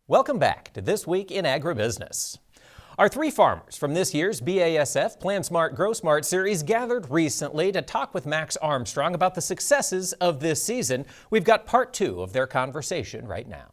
Welcome back to This Week in Agribusiness. Our three farmers from this year's BASF Plan Smart, Grow Smart series gathered recently to talk with Max Armstrong about the successes of this season. We've got part two of their conversation right now.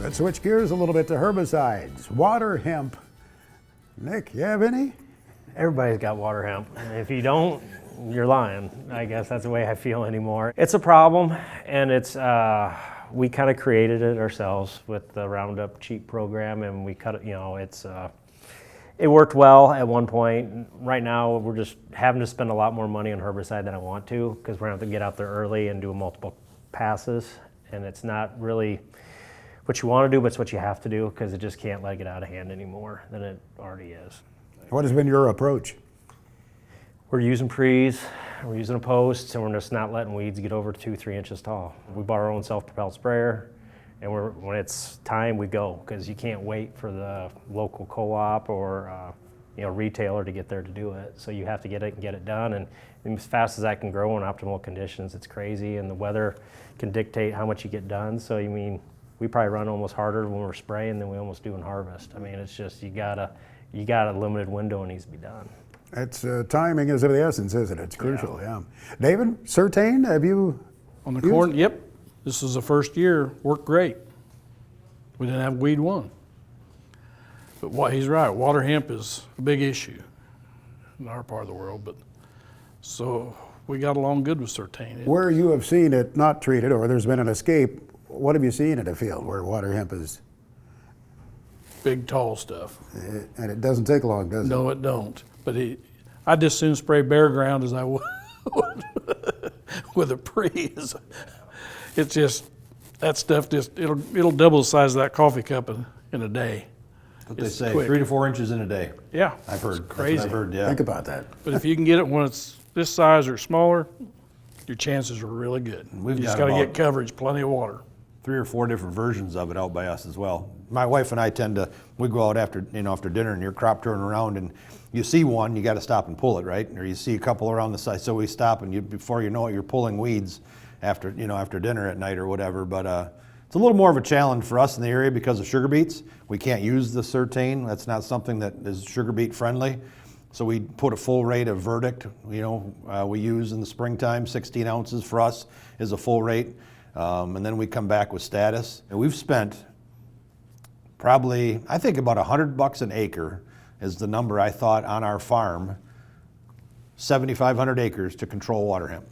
Let's switch gears a little bit to herbicides. Water hemp. Nick, you have any? Everybody's got water hemp. If you don't, you're lying. I guess that's the way I feel anymore. It's a problem, and it's we kind of created it ourselves with the Roundup cheap program, and we cut it. You know, it worked well at one point. Right now, we're just having to spend a lot more money on herbicide than I want to, because we're going to have to get out there early and do multiple passes, and it's not really what you want to do, but it's what you have to do, because it just can't let it get out of hand anymore than it already is. What has been your approach? We're using pre's, we're using a post, and we're just not letting weeds get over 2-3 inches tall. We bought our own self-propelled sprayer, and when it's time, we go, because you can't wait for the local co-op or retailer to get there to do it. So you have to get it and get it done, and as fast as that can grow in optimal conditions, it's crazy, and the weather can dictate how much you get done. So we probably run almost harder when we're spraying than we almost do in harvest. I mean, it's just, you got a limited window and it needs to be done. It's timing is of the essence, isn't it? It's crucial, yeah. David, Certain, have you on the corn? Yep. This is the first year, worked great. We didn't have weed one. But he's right, water hemp is a big issue in our part of the world. But so we got along good with Certain. Where you have seen it not treated, or there's been an escape, what have you seen in a field where water hemp is? Big, tall stuff. And it doesn't take long, does it? No, it don't. But I'd just soon spray bare ground as I would with a pre. It's just, that stuff it'll double the size of that coffee cup in a day. What they say, quick. 3 to 4 inches in a day. Yeah. I've heard. It's crazy. I've heard, yeah. Think about that. But if you can get it when it's this size or smaller, your chances are really good. You just got to get coverage, plenty of water. 3 or 4 different versions of it out by us as well. My wife and I we go out after dinner and your crop turning around and you see one, you got to stop and pull it, right? Or you see a couple around the side, so we stop and before you know it, you're pulling weeds after dinner at night or whatever. But it's a little more of a challenge for us in the area because of sugar beets. We can't use the Certain. That's not something that is sugar beet friendly. So we put a full rate of Verdict. We use in the springtime, 16 ounces for us is a full rate. And then we come back with Status. And we've spent probably, I think about $100 an acre is the number I thought on our farm, 7,500 acres to control water hemp.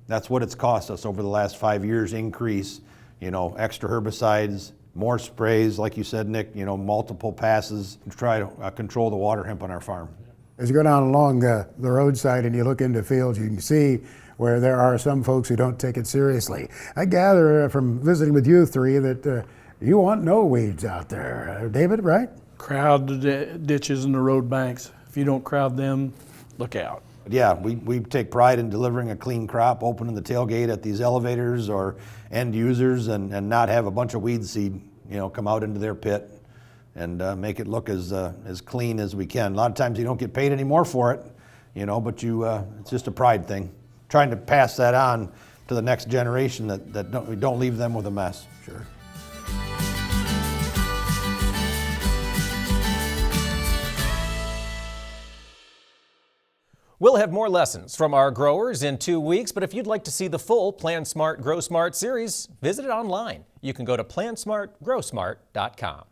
That's what it's cost us over the last 5 years increase, extra herbicides, more sprays, like you said, Nick, multiple passes to try to control the water hemp on our farm. As you go down along the roadside and you look into fields, you can see where there are some folks who don't take it seriously. I gather from visiting with you three that you want no weeds out there. David, right? Crowd the ditches and the road banks. If you don't crowd them, look out. Yeah, we take pride in delivering a clean crop, opening the tailgate at these elevators or end users and not have a bunch of weed seed, come out into their pit and make it look as clean as we can. A lot of times you don't get paid any more for it, but it's just a pride thing. Trying to pass that on to the next generation that we don't leave them with a mess. Sure. We'll have more lessons from our growers in 2 weeks, but if you'd like to see the full Plan Smart, Grow Smart series, visit it online. You can go to plansmartgrowsmart.com.